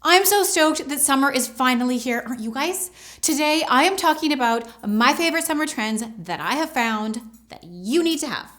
I'm so stoked that summer is finally here, aren't you guys? Today, I am talking about my favorite summer trends that I have found that you need to have.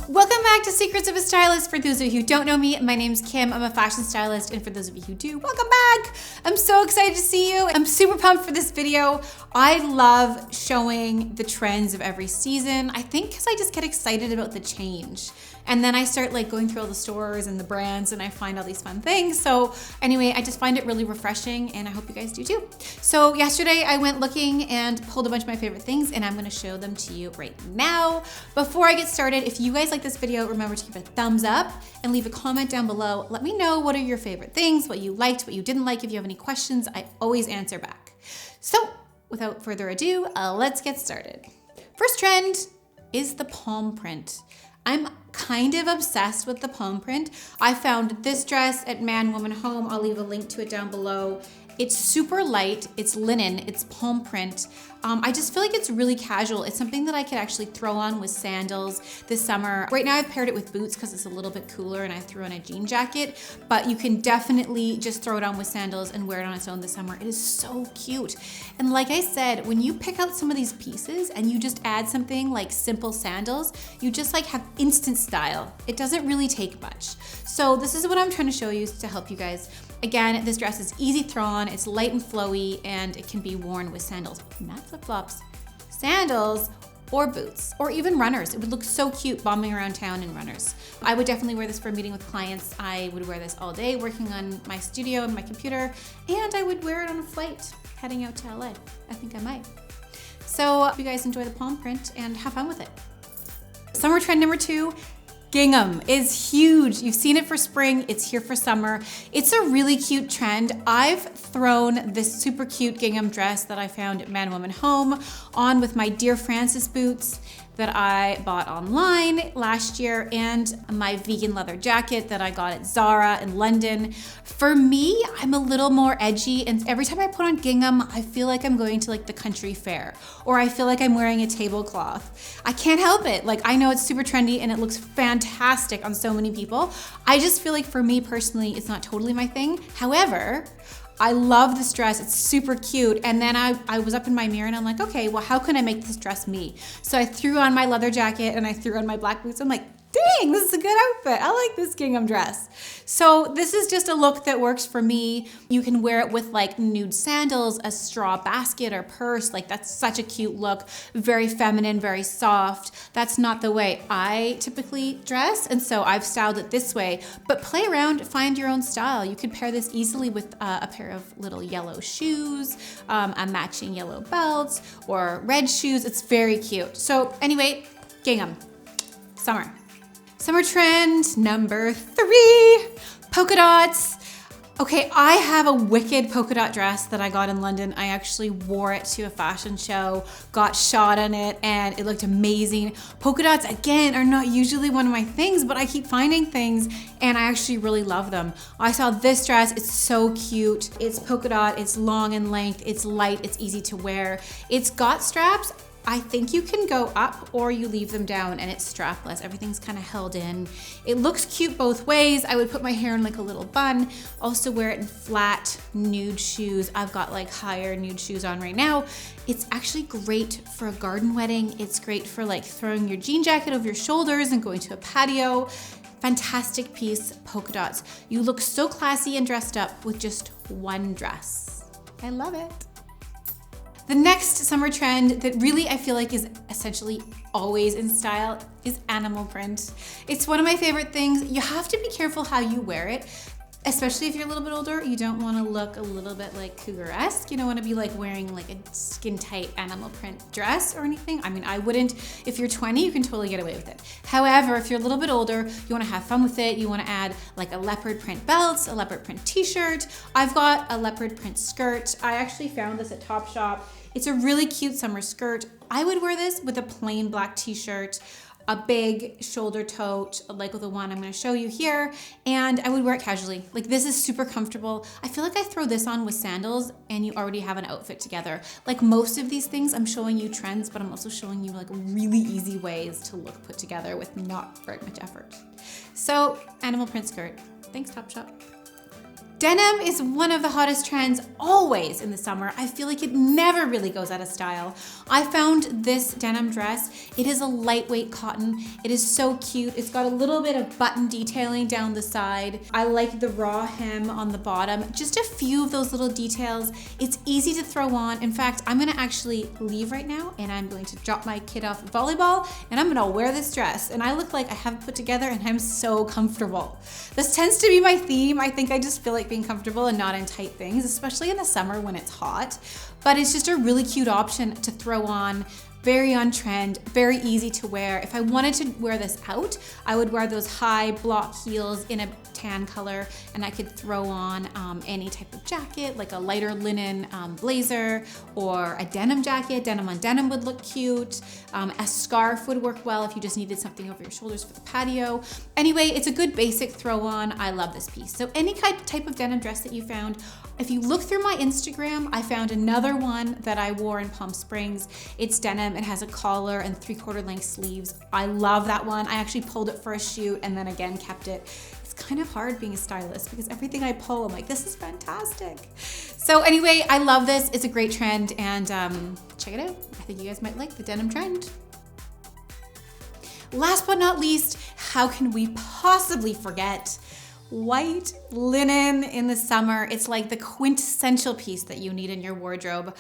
Welcome back to Secrets of a Stylist. For those of you who don't know me, my name's Kim. I'm a fashion stylist, and for those of you who do, welcome back. I'm so excited to see you. I'm super pumped for this video. I love showing the trends of every season. I think because I just get excited about the change. And then I start like going through all the stores and the brands and I find all these fun things. So anyway, I just find it really refreshing and I hope you guys do too. So yesterday I went looking and pulled a bunch of my favorite things and I'm gonna show them to you right now. Before I get started, if you guys like this video, remember to give it a thumbs up and leave a comment down below. Let me know what are your favorite things, what you liked, what you didn't like. If you have any questions, I always answer back. So without further ado, let's get started. First trend is the palm print. I'm kind of obsessed with the palm print. I found this dress at Man Woman Home. I'll leave a link to it down below. It's super light, it's linen, it's palm print. I just feel like it's really casual. It's something that I could actually throw on with sandals this summer. Right now I've paired it with boots because it's a little bit cooler and I threw on a jean jacket, but you can definitely just throw it on with sandals and wear it on its own this summer. It is so cute. And like I said, when you pick out some of these pieces and you just add something like simple sandals, you just like have instant style. It doesn't really take much. So this is what I'm trying to show you to help you guys. Again, this dress is easy throw on, it's light and flowy, and it can be worn with sandals, not flip-flops, sandals, or boots, or even runners. It would look so cute bombing around town in runners. I would definitely wear this for a meeting with clients. I would wear this all day working on my studio and my computer, and I would wear it on a flight heading out to LA. I think I might. So hope you guys enjoy the palm print and have fun with it. Summer trend number 2, Gingham is huge. You've seen it for spring, it's here for summer. It's a really cute trend. I've thrown this super cute gingham dress that I found at Man Woman Home on with my Dear Francis boots that I bought online last year and my vegan leather jacket that I got at Zara in London. For me, I'm a little more edgy and every time I put on gingham, I feel like I'm going to like the country fair or I feel like I'm wearing a tablecloth. I can't help it. Like I know it's super trendy and it looks fantastic on so many people. I just feel like for me personally, it's not totally my thing. However, I love this dress, it's super cute. And then I was up in my mirror and I'm like, okay, well, how can I make this dress me? So I threw on my leather jacket and I threw on my black boots. I'm like, dang, this is a good outfit. I like this gingham dress. So this is just a look that works for me. You can wear it with like nude sandals, a straw basket or purse. Like that's such a cute look. Very feminine, very soft. That's not the way I typically dress. And so I've styled it this way, but play around, find your own style. You could pair this easily with a pair of little yellow shoes, a matching yellow belt or red shoes. It's very cute. So anyway, gingham, summer. Summer trend number 3, polka dots. Okay, I have a wicked polka dot dress that I got in London. I actually wore it to a fashion show, got shot in it, and it looked amazing. Polka dots, again, are not usually one of my things, but I keep finding things, and I actually really love them. I saw this dress, it's so cute. It's polka dot, it's long in length, it's light, it's easy to wear. It's got straps. I think you can go up or you leave them down and it's strapless. Everything's kind of held in. It looks cute both ways. I would put my hair in like a little bun. Also wear it in flat nude shoes. I've got like higher nude shoes on right now. It's actually great for a garden wedding. It's great for like throwing your jean jacket over your shoulders and going to a patio. Fantastic piece, polka dots. You look so classy and dressed up with just one dress. I love it. The next summer trend that really I feel like is essentially always in style is animal print. It's one of my favorite things. You have to be careful how you wear it, especially if you're a little bit older. You don't want to look a little bit like cougar-esque. You don't want to be like wearing like a skin tight animal print dress or anything. I mean, I wouldn't. If you're 20, you can totally get away with it. However, if you're a little bit older, you want to have fun with it. You want to add like a leopard print belt, a leopard print t-shirt. I've got a leopard print skirt. I actually found this at Topshop. It's a really cute summer skirt. I would wear this with a plain black t-shirt. a big shoulder tote like the one I'm gonna show you here, and I would wear it casually. Like this is super comfortable. I feel like I throw this on with sandals and you already have an outfit together. Like most of these things, I'm showing you trends, but I'm also showing you like really easy ways to look put together with not very much effort. So, animal print skirt. Thanks, Topshop. Denim is one of the hottest trends always in the summer. I feel like it never really goes out of style. I found this denim dress. It is a lightweight cotton. It is so cute. It's got a little bit of button detailing down the side. I like the raw hem on the bottom. Just a few of those little details. It's easy to throw on. In fact, I'm gonna actually leave right now and I'm going to drop my kid off at volleyball and I'm gonna wear this dress. And I look like I have it put together and I'm so comfortable. This tends to be my theme. I think I just feel like being comfortable and not in tight things, especially in the summer when it's hot. But it's just a really cute option to throw on, very on trend, very easy to wear. If I wanted to wear this out, I would wear those high block heels in a tan color, and I could throw on any type of jacket, like a lighter linen blazer or a denim jacket. Denim on denim would look cute. A scarf would work well if you just needed something over your shoulders for the patio. Anyway, it's a good basic throw on. I love this piece. So any type of denim dress that you found, if you look through my Instagram, I found another one that I wore in Palm Springs. It's denim. It has a collar and 3/4 length sleeves. I love that one. I actually pulled it for a shoot and then again kept it. It's kind of hard being a stylist because everything I pull, I'm like, this is fantastic. So anyway, I love this. It's a great trend and check it out. I think you guys might like the denim trend. Last but not least, how can we possibly forget white linen in the summer? It's like the quintessential piece that you need in your wardrobe.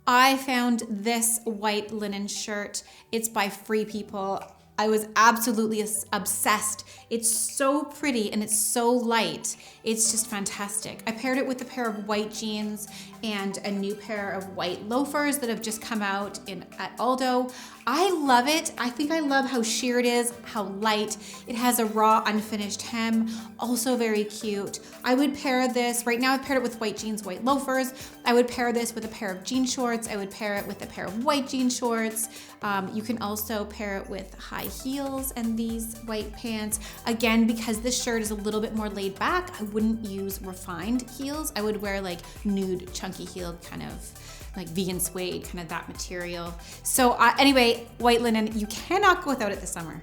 I found this white linen shirt. It's by Free People. I was absolutely obsessed. It's so pretty and it's so light. It's just fantastic. I paired it with a pair of white jeans and a new pair of white loafers that have just come out at Aldo. I love it. I think I love how sheer it is, how light. It has a raw unfinished hem, also very cute. I would pair this, right now I've paired it with white jeans, white loafers. I would pair this with a pair of jean shorts. I would pair it with a pair of white jean shorts. You can also pair it with high heels and these white pants. Again, because this shirt is a little bit more laid back, I wouldn't use refined heels. I would wear like nude, chunky heeled kind of like vegan suede, kind of that material. So anyway, white linen, you cannot go without it this summer.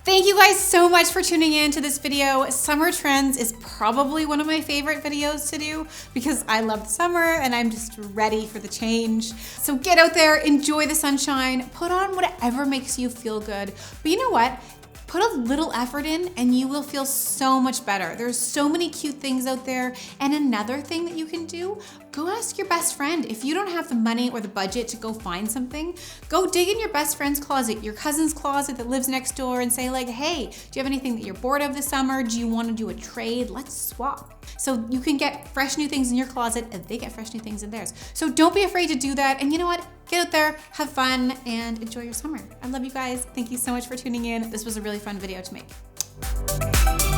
Thank you guys so much for tuning in to this video. Summer trends is probably one of my favorite videos to do because I love the summer and I'm just ready for the change. So get out there, enjoy the sunshine, put on whatever makes you feel good. But you know what? Put a little effort in and you will feel so much better. There's so many cute things out there. And another thing that you can do, go ask your best friend. If you don't have the money or the budget to go find something, go dig in your best friend's closet, your cousin's closet that lives next door and say like, hey, do you have anything that you're bored of this summer? Do you want to do a trade? Let's swap. So you can get fresh new things in your closet and they get fresh new things in theirs. So don't be afraid to do that. And you know what? Get out there, have fun, and enjoy your summer. I love you guys. Thank you so much for tuning in. This was a really fun video to make.